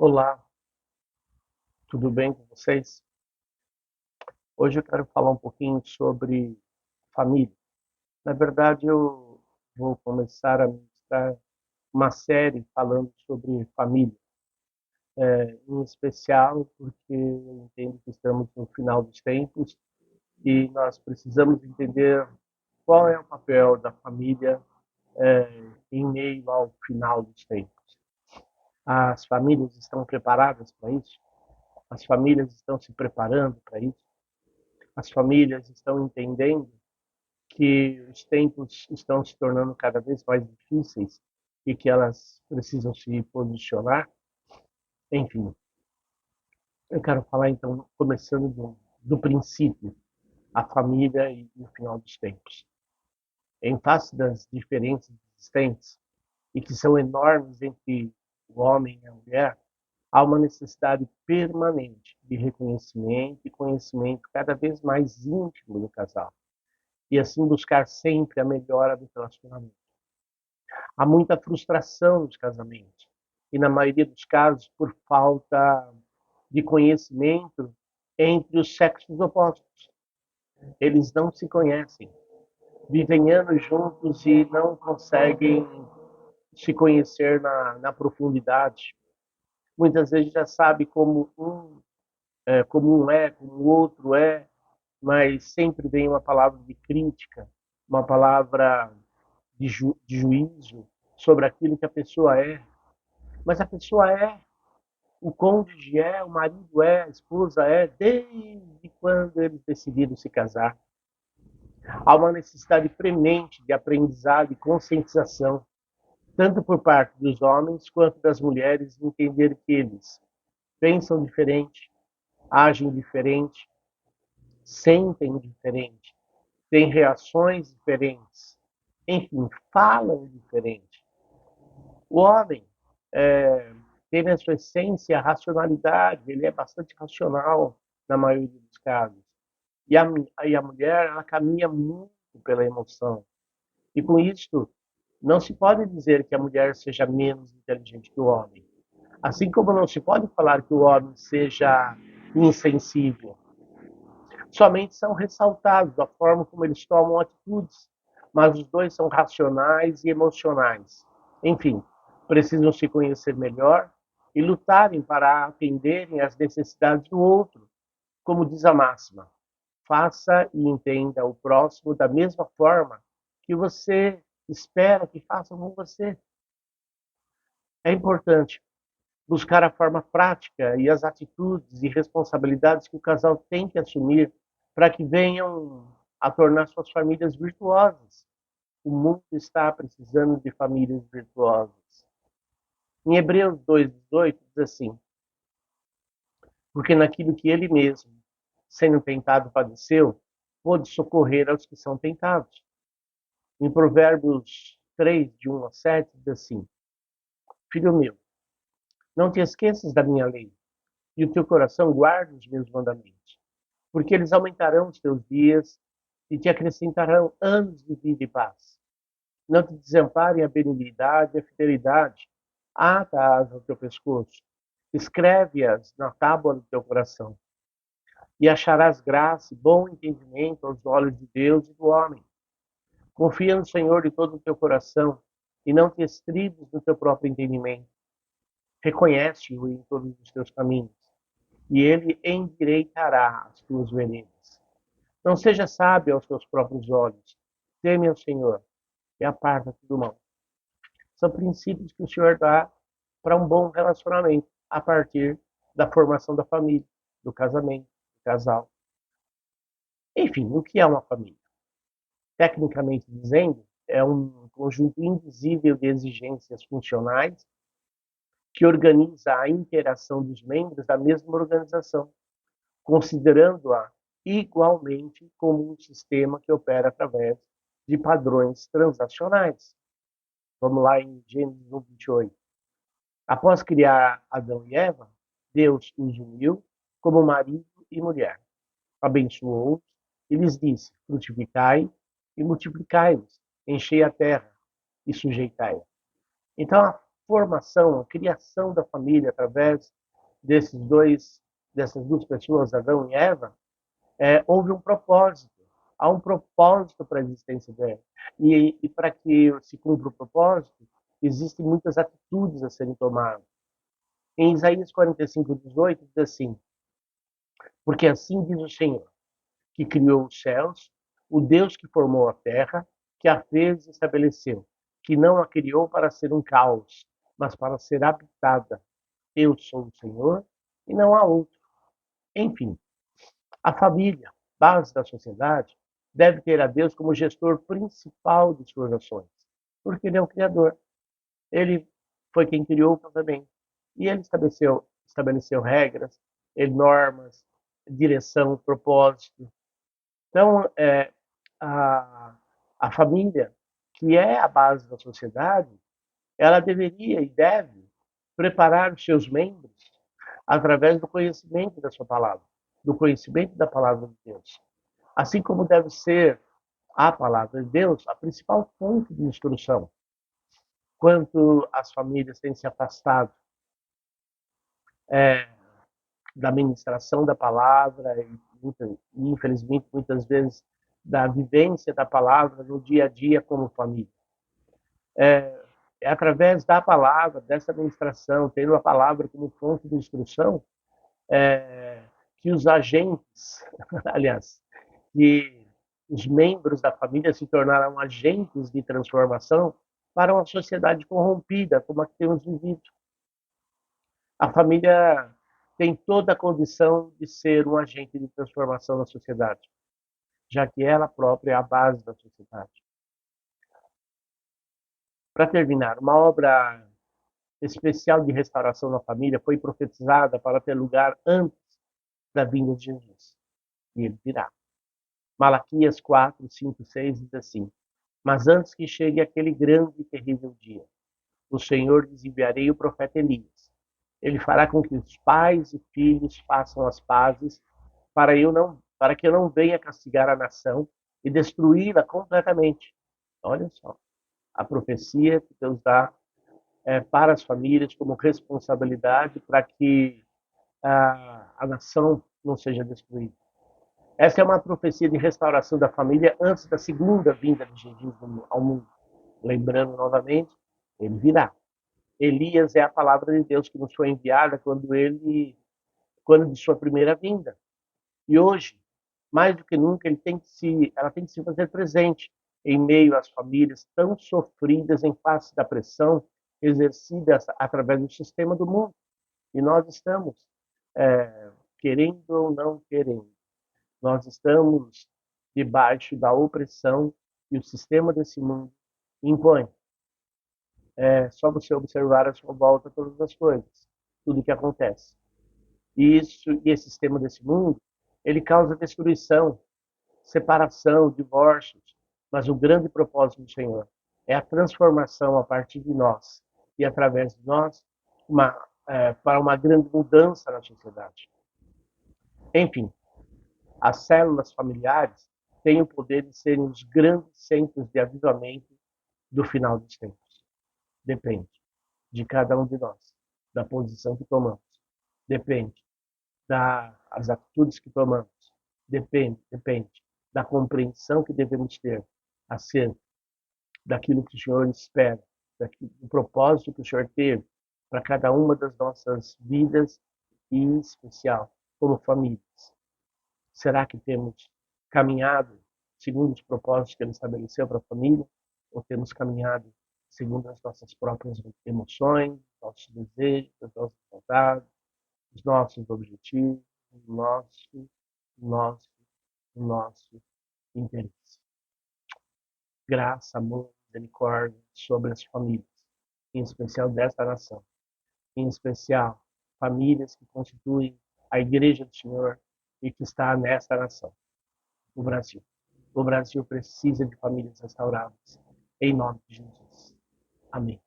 Olá, tudo bem com vocês? Hoje eu quero falar um pouquinho sobre família. Na verdade, eu vou começar a ministrar uma série falando sobre família, em especial porque eu entendo que estamos no final dos tempos e nós precisamos entender qual é o papel da família em meio ao final dos tempos. As famílias estão preparadas para isso? As famílias estão se preparando para isso? As famílias estão entendendo que os tempos estão se tornando cada vez mais difíceis e que elas precisam se posicionar. Enfim, eu quero falar então, começando do princípio, a família e o final dos tempos. Em face das diferenças existentes e que são enormes entre o homem e a mulher, há uma necessidade permanente de reconhecimento e conhecimento cada vez mais íntimo do casal, e assim buscar sempre a melhora do relacionamento. Há muita frustração nos casamentos, e na maioria dos casos por falta de conhecimento entre os sexos opostos. Eles não se conhecem, vivem anos juntos e não conseguem se conhecer na profundidade. Muitas vezes já sabe como um é, como o outro é, mas sempre vem uma palavra de crítica, uma palavra de juízo sobre aquilo que a pessoa é. Mas a pessoa é, o cônjuge é, o marido é, a esposa é, desde quando eles decidiram se casar. Há uma necessidade premente de aprendizado e conscientização, tanto por parte dos homens quanto das mulheres, entender que eles pensam diferente, agem diferente, sentem diferente, têm reações diferentes, enfim, falam diferente. O homem é, tem na sua essência a racionalidade, ele é bastante racional na maioria dos casos. E a mulher, ela caminha muito pela emoção. E com isso, não se pode dizer que a mulher seja menos inteligente que o homem. Assim como não se pode falar que o homem seja insensível. Somente são ressaltados a forma como eles tomam atitudes, mas os dois são racionais e emocionais. Enfim, precisam se conhecer melhor e lutarem para atenderem às necessidades do outro, como diz a máxima: faça e entenda o próximo da mesma forma que você espera que façam com você. É importante buscar a forma prática e as atitudes e responsabilidades que o casal tem que assumir para que venham a tornar suas famílias virtuosas. O mundo está precisando de famílias virtuosas. Em Hebreus 2:18 diz assim: porque naquilo que ele mesmo, sendo tentado, padeceu, pôde socorrer aos que são tentados. Em Provérbios 3, de 1 a 7, diz assim: filho meu, não te esqueças da minha lei, e o teu coração guarde os meus mandamentos, porque eles aumentarão os teus dias e te acrescentarão anos de vida e paz. Não te desamparem a benignidade e a fidelidade, ata-as ao teu pescoço, escreve-as na tábua do teu coração, e acharás graça e bom entendimento aos olhos de Deus e do homem. Confia no Senhor de todo o teu coração, e não te estribes no teu próprio entendimento. Reconhece-o em todos os teus caminhos, e ele endireitará as tuas veredas. Não seja sábio aos teus próprios olhos. Teme ao Senhor e aparta-te do mal. São princípios que o Senhor dá para um bom relacionamento a partir da formação da família, do casamento, do casal. Enfim, o que é uma família? Tecnicamente dizendo, é um conjunto invisível de exigências funcionais que organiza a interação dos membros da mesma organização, considerando-a igualmente como um sistema que opera através de padrões transacionais. Vamos lá em Gênesis 1:28. Após criar Adão e Eva, Deus os uniu como marido e mulher. Abençoou-os e lhes disse: frutificai e multiplicai-vos, enchei a terra e sujeitai-a. Então, a formação, a criação da família através dessas duas pessoas, Adão e Eva, houve um propósito. Há um propósito para a existência dela. E para que se cumpra o propósito, existem muitas atitudes a serem tomadas. Em Isaías 45:18 diz assim: porque assim diz o Senhor, que criou os céus, o Deus que formou a terra, que a fez e estabeleceu, que não a criou para ser um caos, mas para ser habitada. Eu sou o Senhor e não há outro. Enfim, a família, base da sociedade, deve ter a Deus como gestor principal de suas ações, porque Ele é o Criador. Ele foi quem criou também. E Ele estabeleceu regras, normas, direção, propósito. Então, a família, que é a base da sociedade, ela deveria e deve preparar os seus membros através do conhecimento da sua palavra, do conhecimento da palavra de Deus. Assim como deve ser a palavra de Deus a principal fonte de instrução. Quanto as famílias têm se afastado da ministração da palavra e, infelizmente, muitas vezes da vivência da palavra no dia a dia como família. É através da palavra, dessa ministração, tendo a palavra como fonte de instrução, que os agentes, aliás, que os membros da família se tornaram agentes de transformação para uma sociedade corrompida, como a que temos vivido. A família tem toda a condição de ser um agente de transformação na sociedade, já que ela própria é a base da sociedade. Para terminar, uma obra especial de restauração na família foi profetizada para ter lugar antes da vinda de Jesus. E ele virá. Malaquias 4, 5, 6 diz assim: mas antes que chegue aquele grande e terrível dia, o Senhor lhes enviarei o profeta Elias. Ele fará com que os pais e filhos façam as pazes, para que eu não venha castigar a nação e destruí-la completamente. Olha só, a profecia que Deus dá para as famílias como responsabilidade para que a nação não seja destruída. Essa é uma profecia de restauração da família antes da segunda vinda de Jesus ao mundo. Lembrando novamente, ele virá. Elias é a palavra de Deus que nos foi enviada quando de sua primeira vinda. E hoje, mais do que nunca, ela tem que se fazer presente em meio às famílias tão sofridas em face da pressão exercida através do sistema do mundo. E nós estamos, querendo ou não querendo, nós estamos debaixo da opressão e o sistema desse mundo impõe. É só você observar à sua volta todas as coisas, tudo que acontece. E esse sistema desse mundo, ele causa destruição, separação, divórcios. Mas o grande propósito do Senhor é a transformação a partir de nós e através de nós para uma grande mudança na sociedade. Enfim, as células familiares têm o poder de serem os grandes centros de avivamento do final dos tempos. Depende de cada um de nós, da posição que tomamos. Depende das atitudes que tomamos. Depende da compreensão que devemos ter acerca daquilo que o Senhor espera, do propósito que o Senhor teve para cada uma das nossas vidas e, em especial, como famílias. Será que temos caminhado segundo os propósitos que Ele estabeleceu para a família? Ou temos caminhado segundo as nossas próprias emoções, nossos desejos, as nossas vontades, os nossos objetivos, nosso interesse? Graça, amor, misericórdia sobre as famílias, em especial desta nação, em especial famílias que constituem a Igreja do Senhor e que está nesta nação, o Brasil. O Brasil precisa de famílias restauradas, em nome de Jesus. Amém.